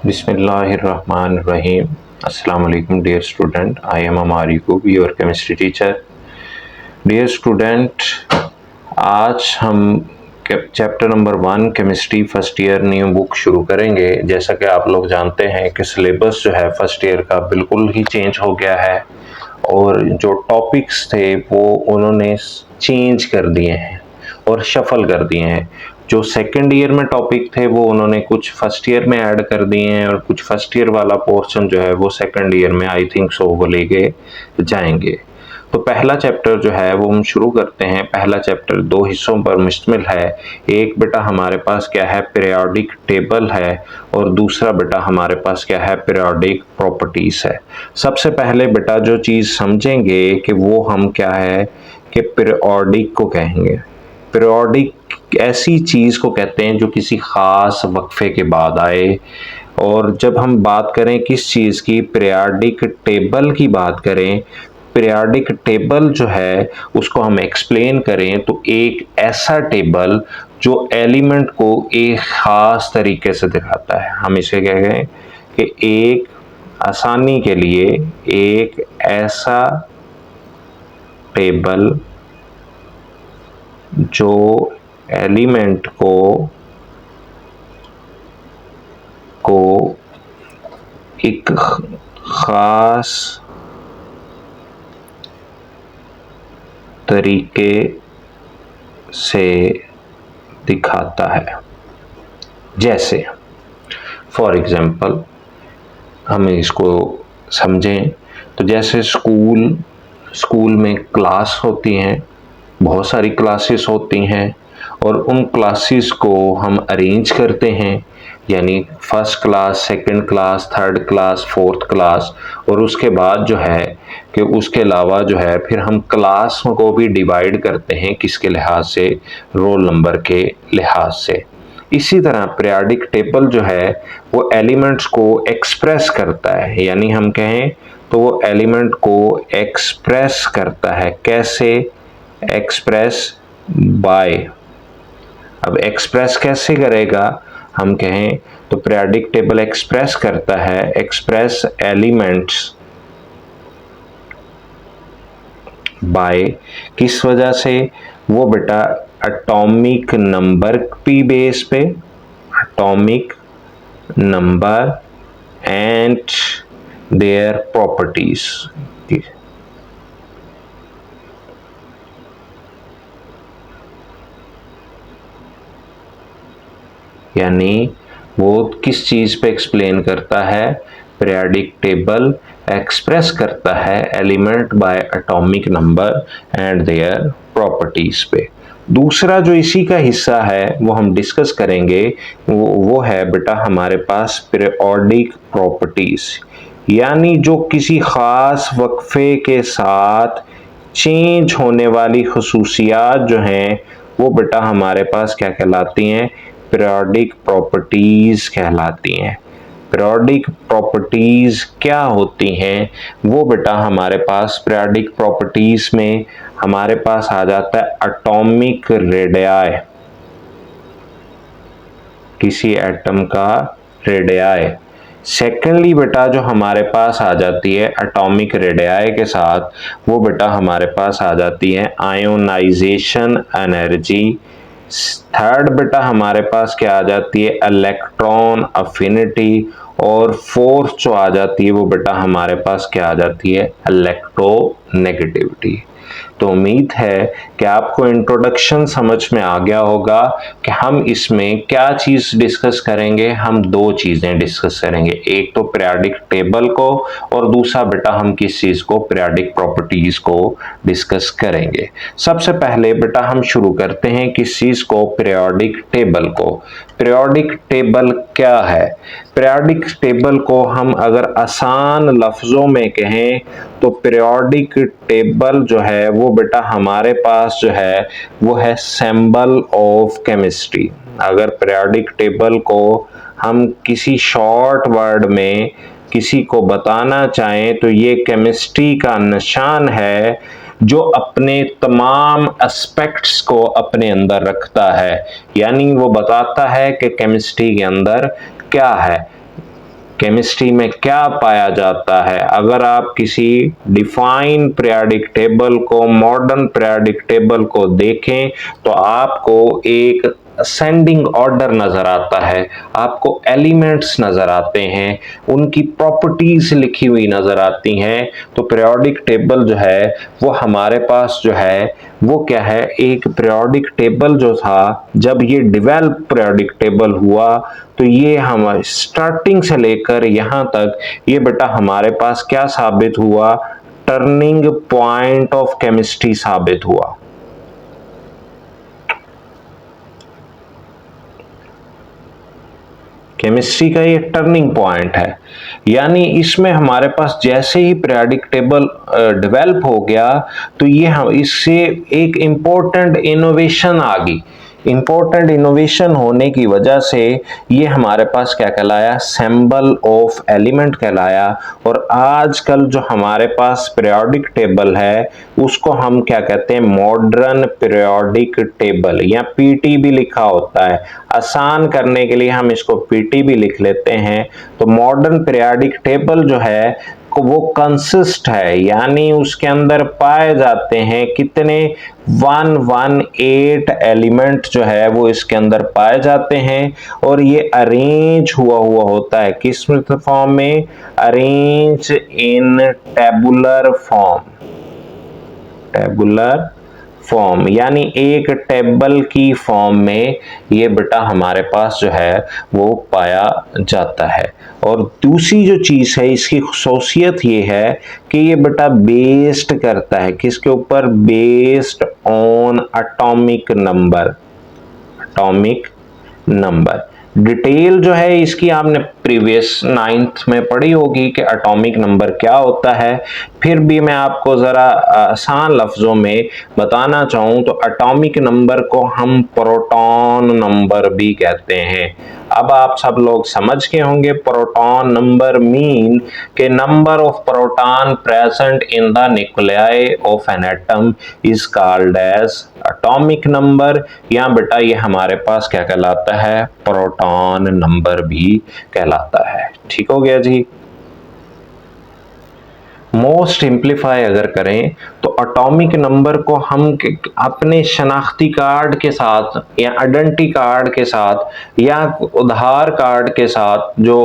Bismillahirrahmanirrahim. Assalamu alaikum dear student. I am Amar Yaqub, your chemistry teacher. Dear student, आज हम chapter number 1 chemistry first year new book शुरू करेंगे। जैसा कि आप लोग जानते हैं कि सिलेबस जो है फर्स्ट ईयर का बिल्कुल ही चेंज हो गया है और जो टॉपिक्स थे वो उन्होंने चेंज कर दिए हैं और शफल कर दिए हैं। जो सेकंड ईयर में टॉपिक थे वो उन्होंने कुछ फर्स्ट ईयर में ऐड कर दिए हैं और कुछ फर्स्ट ईयर वाला पोर्शन जो है वो सेकंड ईयर में आई थिंक सो वो लेके जाएंगे। तो पहला चैप्टर जो है वो हम शुरू करते हैं। पहला चैप्टर 2 हिस्सों पर मुश्तमिल है। एक बेटा हमारे पास क्या है, पीरियोडिक टेबल है, और दूसरा बेटा हमारे पास क्या है, पीरियोडिक प्रॉपर्टीज है। सबसे पहले बेटा जो चीज़ समझेंगे कि वो हम क्या है कि पीरियोडिक को कहेंगे। पीरियोडिक ऐसी चीज़ को कहते हैं जो किसी ख़ास वक्फे के बाद आए। और जब हम बात करें किस चीज़ की, पीरियोडिक टेबल की बात करें, पीरियोडिक टेबल जो है उसको हम एक्सप्लेन करें तो एक ऐसा टेबल जो एलिमेंट को एक ख़ास तरीके से दिखाता है। हम इसे कह गए कि एक आसानी के लिए एक ऐसा टेबल जो एलिमेंट को एक ख़ास तरीके से दिखाता है। जैसे फॉर एग्जाम्पल हम इसको समझें तो जैसे स्कूल में क्लास होती हैं, बहुत सारी क्लासेस होती हैं और उन क्लासेस को हम अरेंज करते हैं, यानी first class, second class, third class, fourth class, और उसके बाद जो है कि उसके अलावा जो है फिर हम क्लास को भी डिवाइड करते हैं किसके लिहाज से, रोल नंबर के लिहाज से। इसी तरह पीरियोडिक टेबल जो है वो एलिमेंट्स को एक्सप्रेस करता है, यानी हम कहें तो वो एलिमेंट को एक्सप्रेस करता है। कैसे एक्सप्रेस? बाय। अब एक्सप्रेस कैसे करेगा, हम कहें तो पीरियोडिक टेबल एक्सप्रेस करता है, एक्सप्रेस एलिमेंट्स बाय किस वजह से, वो बेटा एटॉमिक नंबर की बेस पे, atomic number and their properties. यानी वो किस चीज़ पे एक्सप्लेन करता है, पीरियोडिक टेबल एक्सप्रेस करता है element by atomic number and their properties पे। दूसरा जो इसी का हिस्सा है वो हम डिस्कस करेंगे, वो है बेटा हमारे पास पीरियोडिक प्रॉपर्टीज, यानी जो किसी ख़ास वक्फे के साथ चेंज होने वाली खसूसियात जो हैं वो बेटा हमारे पास क्या कहलाती हैं, पीरियोडिक प्रॉपर्टीज कहलाती हैं। पीरियोडिक प्रॉपर्टीज क्या होती हैं, वो बेटा हमारे पास पीरियोडिक प्रॉपर्टीज में हमारे पास आ जाता है एटॉमिक रेडियाई, किसी एटम का रेडियाई। सेकेंडली बेटा जो हमारे पास आ जाती है एटॉमिक रेडियाई के साथ, वो बेटा हमारे पास आ जाती है आयोनाइजेशन एनर्जी। थर्ड बेटा हमारे पास क्या आ जाती है, इलेक्ट्रॉन अफिनिटी। और फोर्थ जो आ जाती है वो बेटा हमारे पास क्या आ जाती है, इलेक्ट्रोनेगेटिविटी। तो उम्मीद है कि आपको इंट्रोडक्शन समझ में आ गया होगा कि हम इसमें क्या चीज़ डिस्कस करेंगे। हम दो चीज़ें डिस्कस करेंगे, एक तो पीरियोडिक टेबल को और दूसरा बेटा हम किस चीज़ को, पीरियोडिक प्रॉपर्टीज को डिस्कस करेंगे। सबसे पहले बेटा हम शुरू करते हैं किस चीज़ को, पीरियोडिक टेबल को। पीरियोडिक टेबल क्या है? पीरियोडिक टेबल को हम अगर आसान लफ्ज़ों में कहें तो पीरियोडिक टेबल जो है वो बेटा हमारे पास जो है वो है सिंबल ऑफ केमिस्ट्री। अगर पीरियोडिक टेबल को हम किसी शॉर्ट वर्ड में किसी को बताना चाहें तो ये केमिस्ट्री का निशान है जो अपने तमाम एस्पेक्ट्स को अपने अंदर रखता है, यानी वो बताता है कि केमिस्ट्री के अंदर क्या है। केमिस्ट्री में क्या पाया जाता है। अगर आप किसी डिफाइन पीरियोडिक टेबल को, मॉडर्न पीरियोडिक टेबल को देखें तो आपको एक असेंडिंग ऑर्डर नजर आता है, आपको एलिमेंट्स नजर आते हैं, उनकी प्रॉपर्टीज लिखी हुई नजर आती हैं। तो पीरियोडिक टेबल जो है वो हमारे पास जो है वो क्या है, एक पीरियोडिक टेबल जो था, जब ये डेवलप पीरियोडिक टेबल हुआ तो ये हम स्टार्टिंग से लेकर यहाँ तक ये बेटा हमारे पास क्या साबित हुआ, टर्निंग पॉइंट ऑफ केमिस्ट्री साबित हुआ। केमिस्ट्री का ये टर्निंग पॉइंट है, यानी इसमें हमारे पास जैसे ही पीरियोडिक टेबल डेवलप हो गया तो ये हम इससे एक इम्पोर्टेंट इनोवेशन आ गई। इम्पोर्टेंट इनोवेशन होने की वजह से ये हमारे पास क्या कहलाया, सिंबल ऑफ एलिमेंट कहलाया। और आजकल जो हमारे पास पीरियोडिक टेबल है उसको हम क्या कहते हैं, मॉडर्न पीरियोडिक टेबल या पीटी भी लिखा होता है। आसान करने के लिए हम इसको पीटी भी लिख लेते हैं। तो मॉडर्न पीरियोडिक टेबल जो है वो कंसिस्ट है, यानी उसके अंदर पाए जाते हैं कितने, 118 एलिमेंट जो है वो इसके अंदर पाए जाते हैं। और ये अरेंज हुआ होता है किस फॉर्म में, arrange in tabular form, tabular form, यानी एक टेबल की फॉर्म में ये बेटा हमारे पास जो है वो पाया जाता है। और दूसरी जो चीज है इसकी खासियत ये है कि ये बेटा बेस्ड करता है किसके ऊपर, based on atomic number, atomic number. Detail जो है इसकी आपने प्रीवियस 9th में पढ़ी होगी कि एटॉमिक नंबर क्या होता है। फिर भी मैं आपको जरा आसान लफ्जों में बताना चाहूं तो एटॉमिक नंबर को हम प्रोटॉन नंबर भी कहते हैं। अब आप सब लोग समझ के होंगे प्रोटॉन नंबर मीन के number of proton present in the nuclei of an atom is called as atomic number, या बेटा ये हमारे पास क्या कहलाता है, प्रोटॉन नंबर भी कहलाता है। ठीक हो गया जी। मोस्ट सिंप्लीफाई अगर करें तो एटॉमिक नंबर को हम अपने शनाख्ती कार्ड के साथ या आइडेंटिटी कार्ड के साथ या आधार कार्ड के साथ जो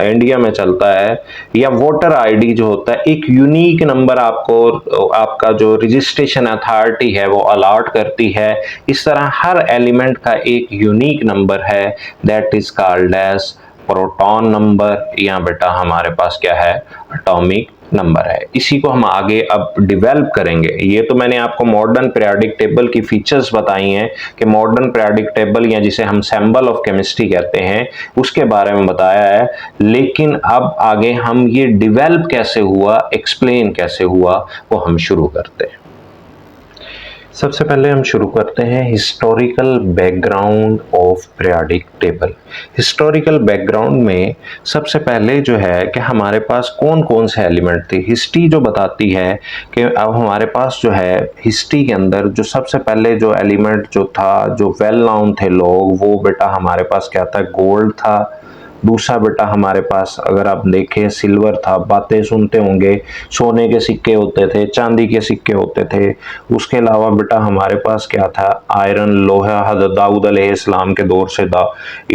इंडिया में चलता है, या वोटर आईडी जो होता है, एक यूनिक नंबर आपको आपका जो रजिस्ट्रेशन अथॉरिटी है वो अलॉट करती है। इस तरह हर एलिमेंट का एक यूनिक नंबर है, that is called as proton number, या बेटा हमारे पास क्या है, एटॉमिक नंबर है। इसी को हम आगे अब डेवलप करेंगे। ये तो मैंने आपको मॉडर्न पीरियोडिक टेबल की फीचर्स बताई हैं कि मॉडर्न पीरियोडिक टेबल या जिसे हम सिंबल ऑफ केमिस्ट्री कहते हैं उसके बारे में बताया है, लेकिन अब आगे हम ये डेवलप कैसे हुआ, एक्सप्लेन कैसे हुआ, वो हम शुरू करते हैं। सबसे पहले हम शुरू करते हैं historical background of periodic table. Historical background में सबसे पहले जो है कि हमारे पास कौन कौन से एलिमेंट थे। हिस्ट्री जो बताती है कि अब हमारे पास जो है हिस्ट्री के अंदर जो सबसे पहले जो एलिमेंट जो था, जो वेल नोन थे लोग, वो बेटा हमारे पास क्या था, गोल्ड था। दूसरा बेटा हमारे पास अगर आप देखें सिल्वर था, बातें सुनते होंगे, सोने के सिक्के होते थे, चांदी के सिक्के होते थे। उसके अलावा बेटा हमारे पास क्या था, आयरन, लोहा, हज़रत दाऊद अलैहिस्सलाम के दौर से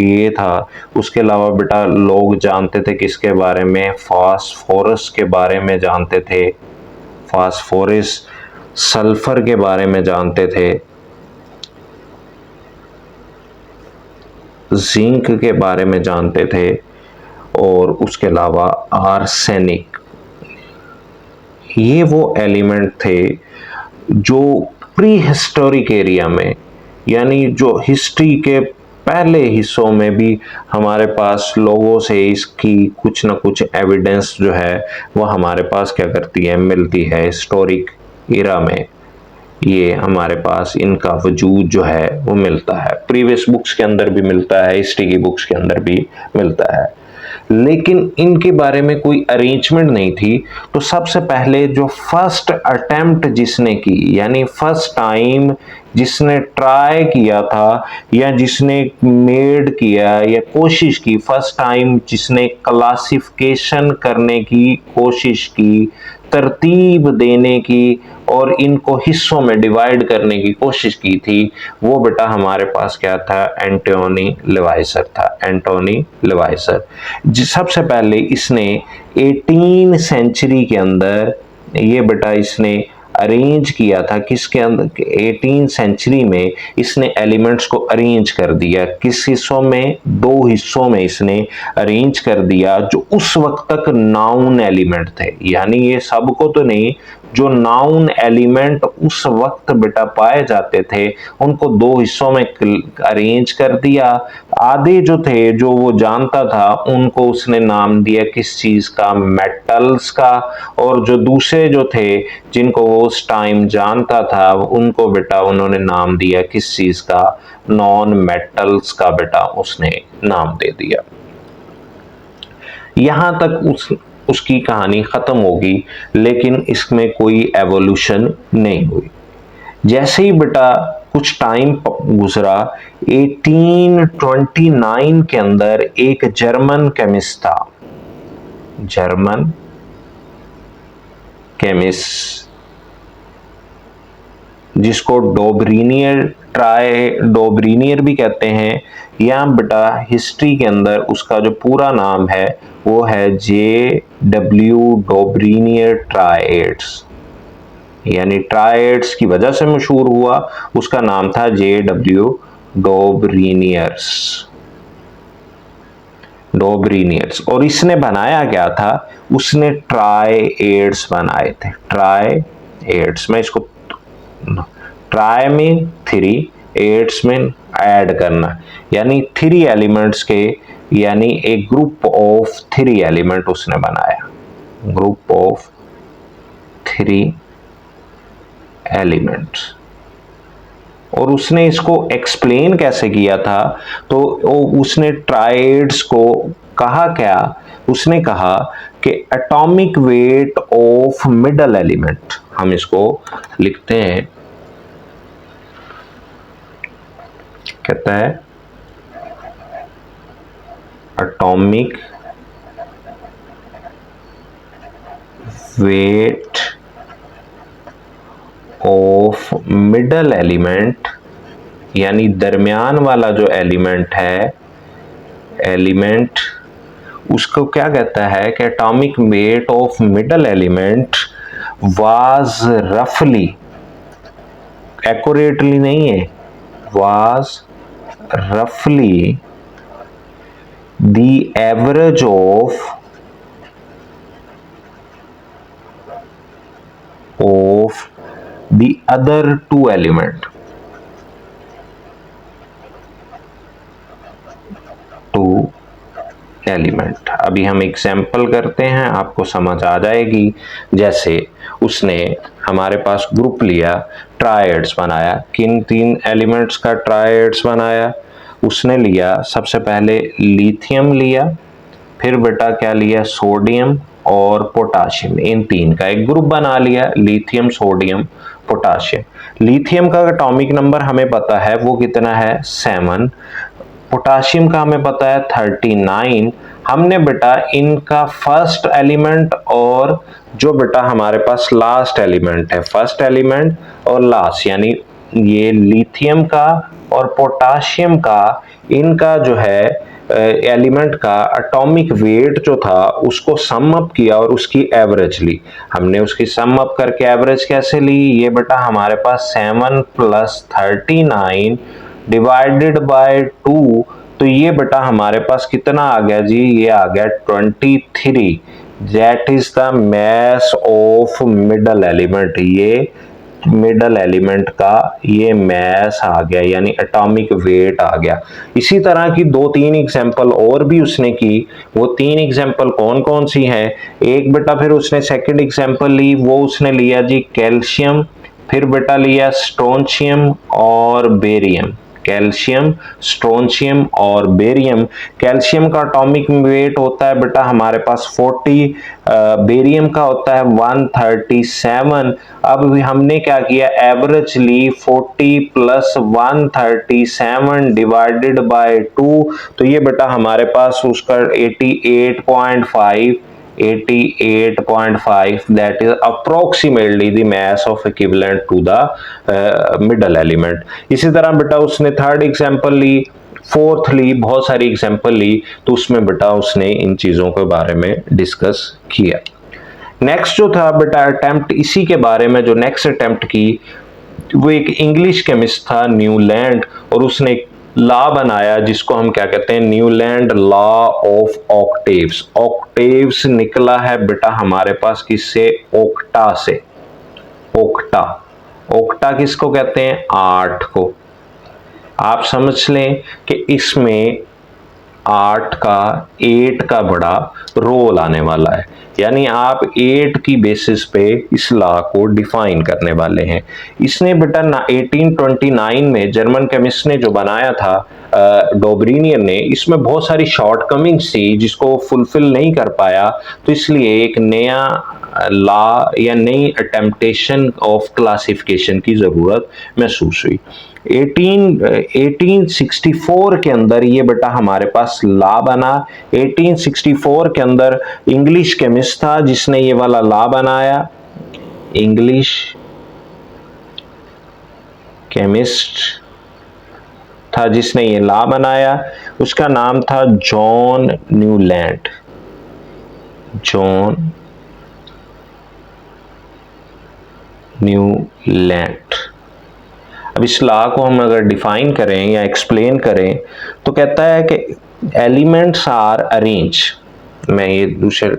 ये था। उसके अलावा बेटा लोग जानते थे किसके बारे में, फास्फोरस के बारे में जानते थे, फास्फोरस, सल्फर के बारे में जानते थे, जिंक के बारे में जानते थे, और उसके अलावा आर्सेनिक। ये वो एलिमेंट थे जो प्री हिस्टोरिक एरिया में, यानी जो हिस्ट्री के पहले हिस्सों में भी हमारे पास लोगों से इसकी कुछ ना कुछ एविडेंस जो है वो हमारे पास क्या करती है, मिलती है। हिस्टोरिक एरा में ये हमारे पास इनका वजूद जो है वो मिलता है। प्रीवियस बुक्स के अंदर भी मिलता है, हिस्ट्री की बुक्स के अंदर भी मिलता है, लेकिन इनके बारे में कोई अरेंजमेंट नहीं थी। तो सबसे पहले जो फर्स्ट अटेम्प्ट जिसने की, यानी फर्स्ट टाइम जिसने ट्राई किया था या जिसने मेड किया या कोशिश की, फर्स्ट टाइम जिसने क्लासिफिकेशन करने की कोशिश की, तरतीब देने की और इनको हिस्सों में डिवाइड करने की कोशिश की थी, वो बेटा हमारे पास क्या था, एंटोनी लेवाइसर था। एंटोनी लेवाइसर सबसे पहले इसने 18 सेंचुरी के अंदर ये बेटा इसने अरेंज किया था, किसके अंदर, 18 सेंचुरी में इसने एलिमेंट्स को अरेंज कर दिया। किस हिस्सों में, दो हिस्सों में इसने अरेंज कर दिया, जो उस वक्त तक नाउन एलिमेंट थे, यानी ये सबको तो नहीं, जो नाउन एलिमेंट उस वक्त बेटा पाए जाते थे उनको दो हिस्सों में अरेंज कर दिया। आधे जो थे, जो वो जानता था, उनको उसने नाम दिया किस चीज का, मेटल्स का, और जो दूसरे जो थे जिनको वो उस टाइम जानता था उनको बेटा उन्होंने नाम दिया किस चीज का, नॉन मेटल्स का बेटा उसने नाम दे दिया। यहां तक उसकी कहानी खत्म होगी, लेकिन इसमें कोई एवोल्यूशन नहीं हुई। जैसे ही बेटा कुछ टाइम गुजरा, 1829 के अंदर एक जर्मन केमिस्ट था, जर्मन केमिस्ट जिसको डोब्रीनियर भी कहते हैं, या बेटा हिस्ट्री के अंदर उसका जो पूरा नाम है वो है J.W. डोब्रीनियर ट्रायड्स, यानी ट्रायड्स की वजह से मशहूर हुआ, उसका नाम था J.W. डोब्रीनियर्स। और इसने बनाया क्या था, उसने ट्रायड्स बनाए थे। ट्रायड्स में इसको ट्राई में 3, एड्स में ऐड करना, यानी 3 एलिमेंट्स के, यानी एक ग्रुप ऑफ 3 एलिमेंट उसने बनाया, ग्रुप ऑफ 3 एलिमेंट्स। और उसने इसको एक्सप्लेन कैसे किया था, तो उसने ट्राइड्स को कहा क्या, उसने कहा कि atomic weight of middle element, हम इसको लिखते हैं, कहता है atomic weight of middle element, यानी दरमियान वाला जो एलिमेंट है, एलिमेंट उसको क्या कहता है कि atomic weight of middle element was रफली, एक्यूरेटली नहीं है, वाज रफली the average of the other 2 element, अभी हम एग्जाम्पल करते हैं, आपको समझ आ जाएगी। जैसे उसने हमारे पास ग्रुप लिया, ट्रायड्स बनाया, किन 3 एलिमेंट्स का ट्रायड्स बनाया, उसने लिया सबसे पहले लिथियम लिया, फिर बेटा क्या लिया, सोडियम और पोटाशियम, इन 3 का एक ग्रुप बना लिया, लिथियम, सोडियम, पोटाशियम। लिथियम का एटॉमिक नंबर हमें पता है, वो कितना है, 7। पोटाशियम का हमें पता है 39। हमने बेटा इनका फर्स्ट एलिमेंट और जो बेटा हमारे पास लास्ट एलिमेंट है, फर्स्ट एलिमेंट और लास्ट, यानी ये लिथियम का और पोटाशियम का, इनका जो है एलिमेंट का एटॉमिक वेट जो था उसको सम अप किया और उसकी एवरेज ली। हमने उसकी सम अप करके एवरेज कैसे ली, ये बेटा हमारे पास 7 + 39 डिवाइडेड बाय 2, तो ये बेटा हमारे पास कितना आ गया जी, ये आ गया 23। That is the mass of middle element, ये मिडल एलिमेंट का ये मास आ गया, यानी एटॉमिक वेट आ गया। इसी तरह की 2-3 एग्जांपल और भी उसने की। वो 3 एग्जांपल कौन कौन सी हैं, एक बेटा फिर उसने सेकंड एग्जांपल ली, वो उसने लिया जी कैल्शियम, फिर बेटा लिया स्ट्रोंशियम और बेरियम, कैल्शियम, स्ट्रोंशियम और बेरियम। कैल्शियम का एटॉमिक वेट होता है बेटा हमारे पास 40, बेरियम का होता है 137। अब हमने क्या किया, एवरेजली 40 प्लस 137 डिवाइडेड बाय 2, तो ये बेटा हमारे पास उसका 88.5 that is approximately the mass of equivalent to the middle element। इसी तरह बेटा उसने थर्ड एग्जांपल ली, फोर्थ ली, बहुत सारी एग्जांपल ली, तो उसमें बेटा उसने इन चीजों के बारे में डिस्कस किया। नेक्स्ट जो था बेटा अटेम्प्ट इसी के बारे में, जो नेक्स्ट अटेम्प्ट की वो एक इंग्लिश केमिस्ट था न्यूलैंड, और उसने एक लॉ बनाया जिसको हम क्या कहते हैं, Newland law of octaves. Octaves निकला है बेटा हमारे पास किससे, ओक्टा से। ओक्टा, ओक्टा किसको कहते हैं, 8 को। आप समझ लें कि इसमें 8 का बड़ा रोल आने वाला है, यानी आप 8 की बेसिस पे इस लॉ को डिफाइन करने वाले हैं। इसने बेटा 1829 में जर्मन केमिस्ट ने जो बनाया था डोब्रिनियर ने, इसमें बहुत सारी शॉर्टकमिंग्स थी जिसको फुलफिल नहीं कर पाया, तो इसलिए एक नया लॉ या नई अटेम्प्टेशन ऑफ क्लासिफिकेशन की जरूरत महसूस हुई। 1864 के अंदर ये बेटा हमारे पास लॉ बना। 1864 के अंदर इंग्लिश केमिस्ट था जिसने ये वाला लॉ बनाया, इंग्लिश केमिस्ट था जिसने ये लॉ बनाया, उसका नाम था जॉन न्यूलैंड। John Newland. अब इस लॉ को हम अगर डिफाइन करें या एक्सप्लेन करें तो कहता है कि एलिमेंट्स आर अरेंज, मैं ये दूसरे,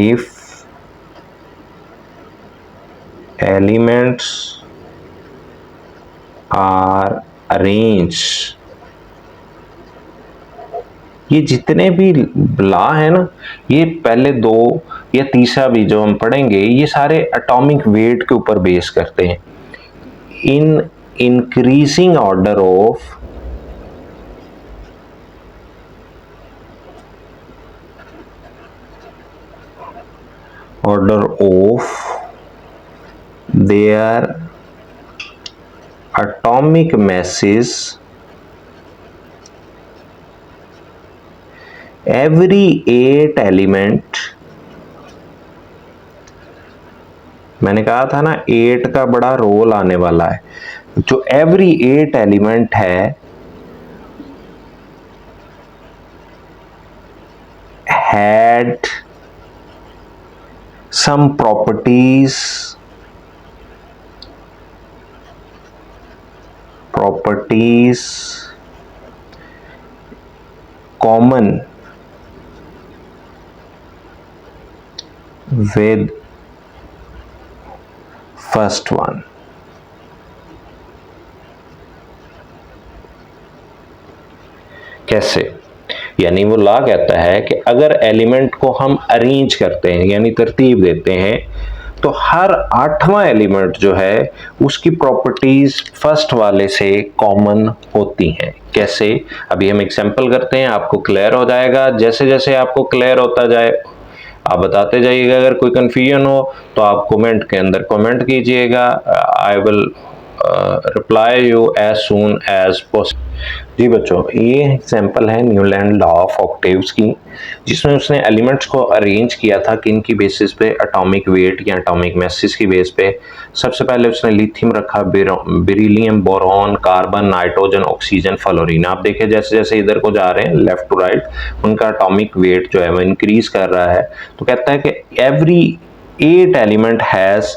इफ एलिमेंट्स आर अरेंज, ये जितने भी लॉ है ना, ये पहले दो या तीसरा भी जो हम पढ़ेंगे, ये सारे एटॉमिक वेट के ऊपर बेस करते हैं। In increasing order of their atomic masses, every 8 element, मैंने कहा था ना 8 का बड़ा रोल आने वाला है, जो एवरी 8 एलिमेंट है had some properties common with first one। कैसे, यानी वो लॉ कहता है कि अगर एलिमेंट को हम अरेंज करते हैं यानी तरतीब देते हैं, तो हर 8वां एलिमेंट जो है उसकी प्रॉपर्टीज फर्स्ट वाले से कॉमन होती हैं। कैसे, अभी हम एग्जांपल करते हैं, आपको क्लियर हो जाएगा। जैसे जैसे आपको क्लियर होता जाए आप बताते जाइएगा। अगर कोई कंफ्यूजन हो तो आप कमेंट के अंदर कमेंट कीजिएगा, I will reply you as soon as possible. जी बच्चों, ये एग्जांपल है न्यूलैंड लॉ ऑफ ऑक्टेव्स की, जिसमें उसने एलिमेंट्स को अरेंज किया था किन की बेसिस पे, एटॉमिक वेट या एटॉमिक मैसेज की बेस पे। सबसे पहले उसने लिथियम रखा, beryllium, boron, carbon, nitrogen, oxygen, fluorine. आप देखिए जैसे जैसे इधर को जा रहे हैं लेफ्ट टू राइट, उनका एटॉमिक वेट जो है वो इंक्रीज कर रहा है। तो कहता है कि every 8 element has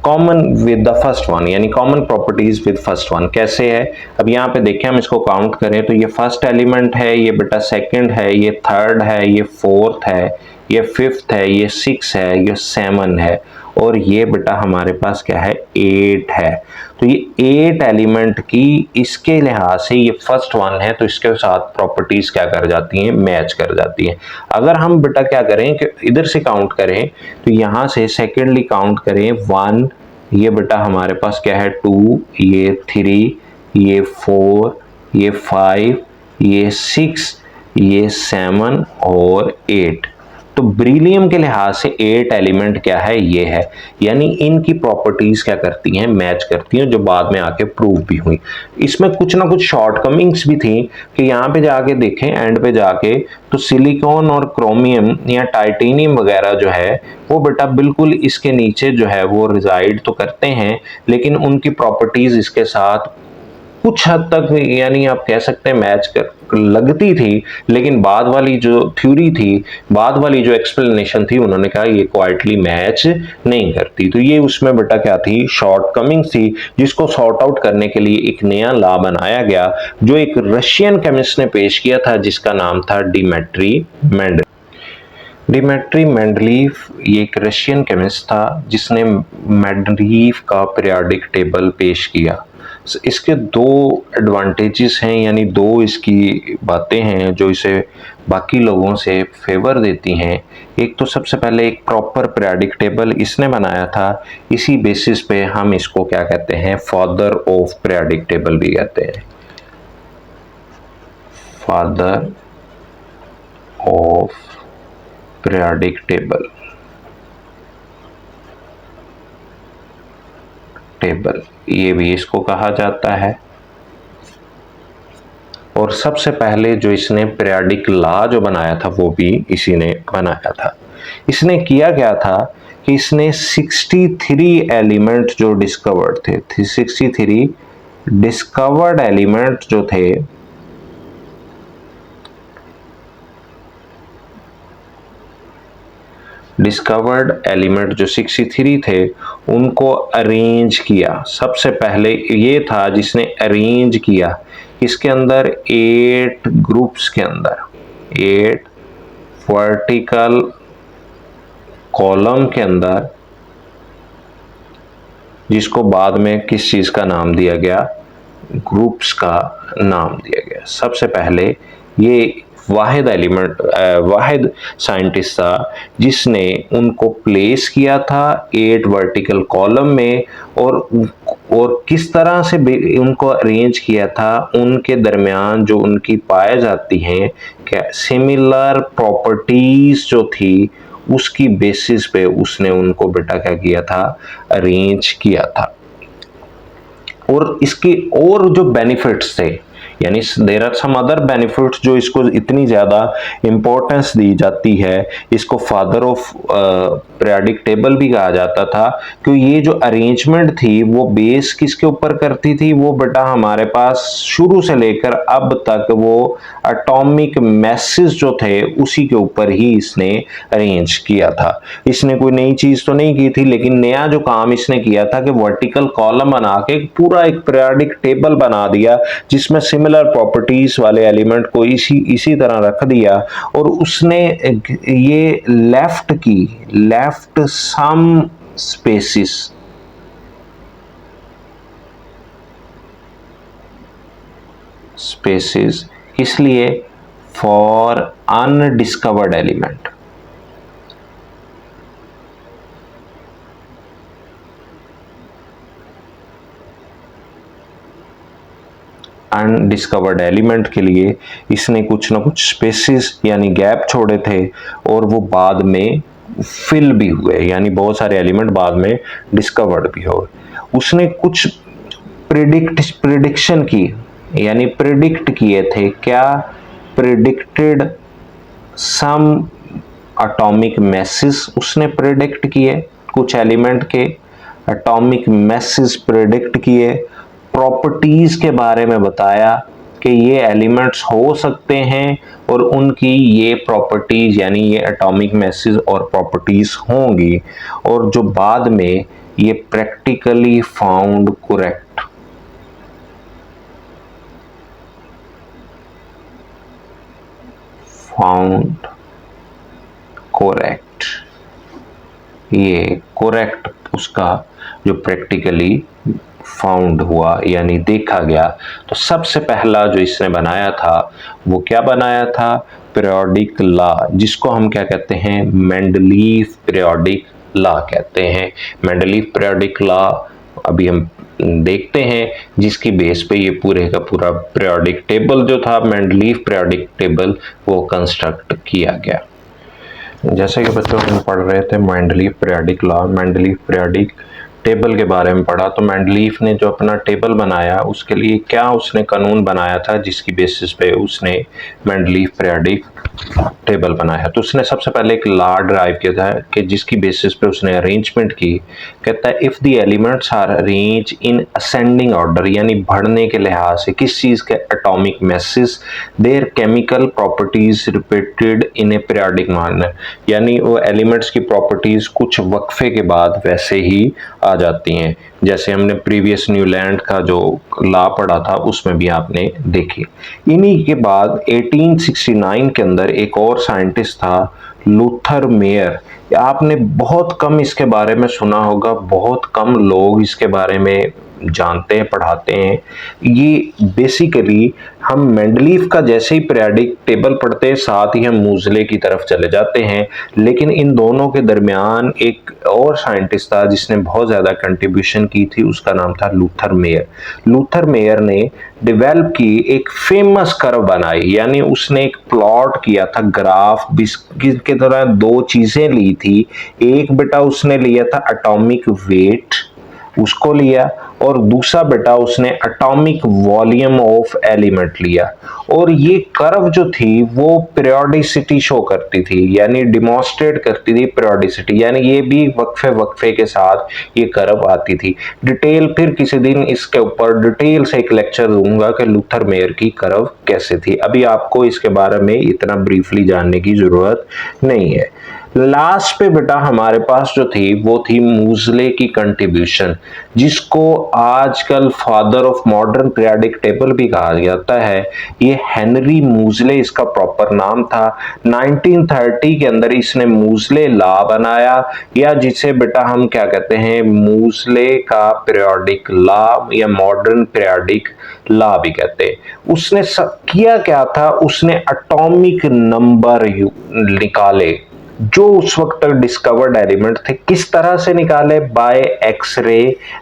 common with the first one, यानी common properties with first one. कैसे है, अब यहाँ पे देखें, हम इसको काउंट करें तो ये फर्स्ट एलिमेंट है, ये बेटा सेकंड है, ये थर्ड है, ये फोर्थ है, ये फिफ्थ है, ये 6 है, ये 7 है, और ये बेटा हमारे पास क्या है, 8 है। तो ये 8 एलिमेंट की इसके लिहाज से ये फर्स्ट वन है, तो इसके साथ प्रॉपर्टीज क्या कर जाती हैं, मैच कर जाती हैं। अगर हम बेटा क्या करें कि इधर से काउंट करें तो यहाँ से सेकेंडली काउंट करें 1 ये बेटा हमारे पास क्या है 2, ये 3, ये 4, ये 5, ये 6, ये 7 और 8। तो बेरिलियम के लिहाज से 8 एलिमेंट क्या है, ये है। यानी इनकी प्रॉपर्टीज क्या करती हैं, मैच करती हैं, जो बाद में आके प्रूव भी हुई। इसमें कुछ ना कुछ शॉर्टकमिंग्स भी थी कि यहाँ पे जाके देखें एंड पे जाके तो सिलिकॉन और क्रोमियम या टाइटेनियम वगैरह जो है वो बेटा बिल्कुल इसके नीचे जो है वो रिजाइड तो करते हैं, लेकिन उनकी प्रॉपर्टीज इसके साथ कुछ हद तक यानी आप कह सकते हैं मैच कर लगती थी, लेकिन बाद वाली जो थ्योरी थी, बाद वाली जो एक्सप्लेनेशन थी, उन्होंने कहा ये क्वाइटली मैच नहीं करती। तो ये उसमें बेटा क्या थी, शॉर्टकमिंग थी, जिसको सॉर्ट आउट करने के लिए एक नया लॉ बनाया गया जो एक रशियन केमिस्ट ने पेश किया था, जिसका नाम था डिमेट्री मेंडलीव। डिमेट्री मेंडलीव ये एक रशियन केमिस्ट था जिसने मेंडलीव का पीरियोडिक टेबल पेश किया। इसके दो एडवांटेजेस हैं, यानी दो इसकी बातें हैं जो इसे बाकी लोगों से फेवर देती हैं। एक तो सबसे पहले एक प्रॉपर पीरियोडिक टेबल इसने बनाया था, इसी बेसिस पे हम इसको क्या कहते हैं, फादर ऑफ पीरियोडिक टेबल भी कहते हैं, फादर ऑफ पीरियोडिक टेबल। ये भी इसको कहा जाता है। और सबसे पहले जो इसने पीरियोडिक लॉ जो बनाया था वो भी इसी ने बनाया था। इसने किया क्या था कि इसने 63 एलिमेंट जो डिस्कवर्ड थे, 63 डिस्कवर्ड एलिमेंट जो थे, डिस्कवर्ड एलिमेंट जो 63 थे उनको अरेंज किया। सबसे पहले ये था जिसने अरेंज किया, इसके अंदर 8 ग्रुप्स के अंदर 8 वर्टिकल कॉलम के अंदर, जिसको बाद में किस चीज का नाम दिया गया, ग्रुप्स का नाम दिया गया। सबसे पहले ये वाहिद साइंटिस्ट था जिसने उनको प्लेस किया था 8 वर्टिकल कॉलम में, और किस तरह से उनको अरेंज किया था, उनके दरमियान जो उनकी पाए जाती हैं क्या सिमिलर प्रॉपर्टीज जो थी, उसकी बेसिस पे उसने उनको बेटा क्या किया था, अरेंज किया था। और इसके और जो बेनिफिट्स थे, यानी there are some other benefits जो इसको इतनी ज़्यादा इम्पोर्टेंस दी जाती है, इसको फादर ऑफ पीरियोडिक टेबल भी कहा जाता था, क्योंकि ये जो अरेंजमेंट थी वो बेस किसके ऊपर करती थी, वो बेटा हमारे पास शुरू से लेकर अब तक वो एटॉमिक मैसेज जो थे उसी के ऊपर ही इसने अरेंज किया था। इसने कोई नई चीज़ तो नहीं की थी, लेकिन नया जो काम इसने किया था कि वर्टिकल कॉलम बना के पूरा एक पीरियोडिक टेबल बना दिया, जिसमें सिमिलर प्रॉपर्टीज वाले एलिमेंट को इसी तरह रख दिया, और उसने ये लेफ्ट सम स्पेसिस इसलिए for undiscovered element. Undiscovered element के लिए इसने कुछ ना कुछ स्पेसिस यानी गैप छोड़े थे, और वो बाद में फिल भी हुए, यानी बहुत सारे एलिमेंट बाद में डिस्कवर्ड भी हुए। उसने कुछ प्रिडिक्शन की, यानी प्रिडिक्ट किए थे, क्या प्रिडिक्टेड सम एटॉमिक मैसेज उसने प्रिडिक्ट किए, कुछ एलिमेंट के एटॉमिक मैसेज प्रिडिक्ट किए, प्रॉपर्टीज के बारे में बताया कि ये एलिमेंट्स हो सकते हैं और उनकी ये प्रॉपर्टीज यानी ये एटॉमिक मैसेज और प्रॉपर्टीज होंगी, और जो बाद में ये प्रैक्टिकली फाउंड करेक्ट, ये करेक्ट उसका जो प्रैक्टिकली फाउंड हुआ यानी देखा गया। तो सबसे पहला जो इसने बनाया था वो क्या बनाया था, पीरियोडिक लॉ, जिसको हम क्या कहते हैं, मेंडलीव पीरियोडिक लॉ कहते हैं। मेंडलीव पीरियोडिक लॉ अभी हम देखते हैं, जिसकी बेस पे ये पूरे का पूरा पीरियोडिक टेबल जो था, मेंडलीव पीरियोडिक टेबल, वो कंस्ट्रक्ट किया गया। जैसे कि बच्चों हम पढ़ रहे थे Mendeleev periodic law, Mendeleev periodic table के बारे में पढ़ा, तो मेंडलीव ने जो अपना टेबल बनाया उसके लिए क्या उसने कानून बनाया था, जिसकी बेसिस पे उसने मेंडलीव पीरियोडिक टेबल बनाया। तो उसने सबसे पहले एक लॉ ड्राइव किया था कि जिसकी बेसिस पे उसने अरेंजमेंट की। कहता है if the elements are arrange in ascending order, यानी बढ़ने के लिहाज से किस चीज के atomic masses, their chemical properties repeated in a periodic manner, यानी वो एलिमेंट्स की प्रॉपर्टीज कुछ वक्फे के बाद वैसे ही आ जाती हैं, जैसे हमने प्रीवियस न्यूलैंड का जो लॉ पढ़ा था उसमें भी आपने देखी। इन्हीं के बाद 1869 के अंदर एक और साइंटिस्ट था लूथर मेयर। आपने बहुत कम इसके बारे में सुना होगा, बहुत कम लोग इसके बारे में जानते हैं, पढ़ाते हैं। ये बेसिकली हम मेंडलीव का जैसे ही पीरियोडिक टेबल पढ़ते हैं साथ ही हम मूजले की तरफ चले जाते हैं, लेकिन इन दोनों के दरमियान एक और साइंटिस्ट था जिसने बहुत ज़्यादा कंट्रीब्यूशन की थी, उसका नाम था लूथर मेयर। लूथर मेयर ने डेवलप की एक फेमस कर्व बनाई, यानी उसने एक प्लॉट किया था ग्राफ, जिसके दौरान दो चीज़ें ली थी। एक बेटा उसने लिया था एटॉमिक वेट, उसको लिया, और दूसरा बेटा उसने एटॉमिक वॉल्यूम ऑफ एलिमेंट लिया। और ये कर्व जो थी वो पीरियोडिसिटी शो करती थी, यानी डिमॉन्स्ट्रेट करती थी पीरियोडिसिटी, यानी ये भी वक्फे वक्फे के साथ ये कर्व आती थी। डिटेल फिर किसी दिन इसके ऊपर डिटेल से एक लेक्चर दूंगा कि लूथर मेयर की कर्व कैसे थी। अभी आपको इसके बारे में इतना ब्रीफली जानने की जरूरत नहीं है। लास्ट पे बेटा हमारे पास जो थी वो थी मूजले की कंट्रीब्यूशन, जिसको आजकल father of modern periodic table भी कहा जाता है। ये हेनरी मूजले इसका प्रॉपर नाम था। 1930 के अंदर इसने मूजले लॉ बनाया, या जिसे बेटा हम क्या कहते हैं, मूजले का पीरियोडिक लॉ या मॉडर्न पीरियोडिक लॉ भी कहते हैं। उसने किया क्या था, उसने एटॉमिक नंबर निकाले जो उस वक्त तक डिस्कवर्ड एलिमेंट थे। किस तरह से निकाले? बाय एक्सरे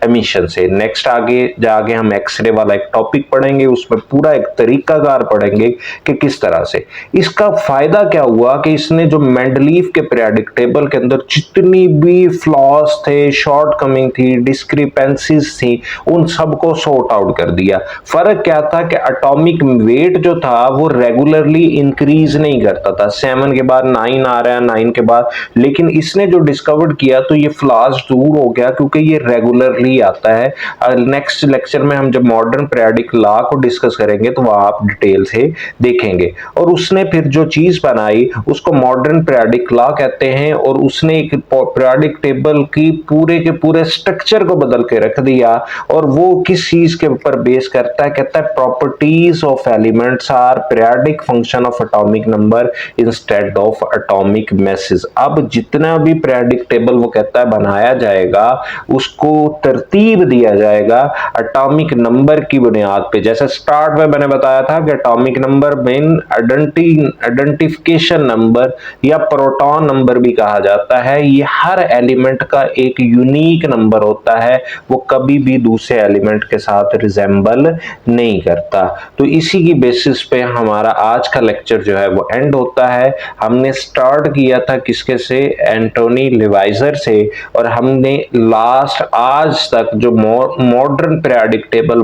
एमिशन से। नेक्स्ट आगे जाके हम एक्सरे वाला एक टॉपिक पढ़ेंगे, उसमें पूरा एक तरीकाकार पढ़ेंगे कि किस तरह से। इसका फायदा क्या हुआ कि इसने जो मेंडलीव के पीरियोडिक टेबल के अंदर जितनी भी फ्लॉज थे, शॉर्ट कमिंग थी, डिस्क्रिपेंसीज थी, उन सबको सॉर्ट आउट कर दिया। फर्क क्या था कि एटॉमिक वेट जो था वो रेगुलरली इंक्रीज नहीं करता था, 7 के बाद 9 आ रहा है, 9 के बाद, लेकिन इसने जो डिस्कवर किया तो ये फ्लॉज दूर हो गया क्योंकि ये रेगुलरली आता है। नेक्स्ट लेक्चर में हम जब मॉडर्न पीरियोडिक लॉ को डिस्कस करेंगे तो वह आप डिटेल से देखेंगे। और उसने फिर जो चीज बनाई उसको मॉडर्न पीरियोडिक लॉ कहते हैं, और उसने एक पीरियोडिक टेबल की पूरे के पूरे स्ट्रक्चर को बदल के रख दिया। और वो किस चीज के ऊपर बेस करता है? कहता है properties of elements are periodic function of atomic number instead of atomic masses. अब जितना भी पीरियोडिक टेबल वो कहता है बनाया जाएगा, उसको तरतीब दिया जाएगा एटॉमिक नंबर की बुनियाद पे। जैसे स्टार्ट में मैंने बताया था कि atomic number main identification number या प्रोटॉन नंबर भी कहा जाता है। ये हर एलिमेंट का एक यूनिक नंबर होता है, वो कभी भी दूसरे एलिमेंट के साथ रिजेंबल नहीं करता। तो इसी की बेसिस पे हमारा आज का लेक्चर जो है वो एंड होता है। हमने स्टार्ट किया था किसके से? एंटोनी लेवाइजर से, और हमने लास्ट आज तक जो मॉडर्न पीरियोडिक टेबल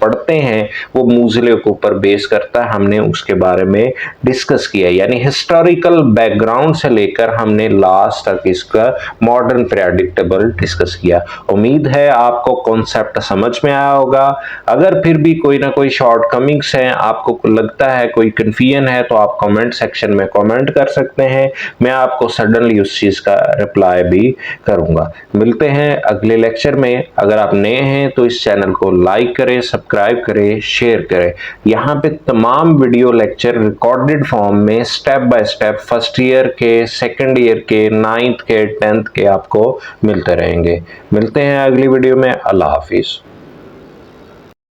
पढ़ते हैं वो मूजले के ऊपर बेस करता है, हमने उसके बारे में डिस्कस किया। यानी हिस्टोरिकल बैकग्राउंड से लेकर हमने लास्ट तक इसका मॉडर्न पीरियोडिक टेबल डिस्कस किया। उम्मीद है आपको कॉन्सेप्ट समझ में आया होगा। अगर फिर भी कोई ना कोई शॉर्टकमिंग्स हैं, आपको लगता है कोई कंफ्यूजन है, तो आप कमेंट सेक्शन में कमेंट कर सकते हैं। मैं आपको सडनली उस चीज का रिप्लाई भी करूंगा। मिलते हैं अगले लेक्चर में। अगर आप नए हैं तो इस चैनल को लाइक करें, सब्सक्राइब करें, शेयर करें। यहाँ पे तमाम वीडियो लेक्चर रिकॉर्डेड फॉर्म में step by step first year के, सेकंड ईयर के, 9th के, 10th के आपको मिलते रहेंगे। मिलते हैं अगली वीडियो में। अल्लाह हाफिज।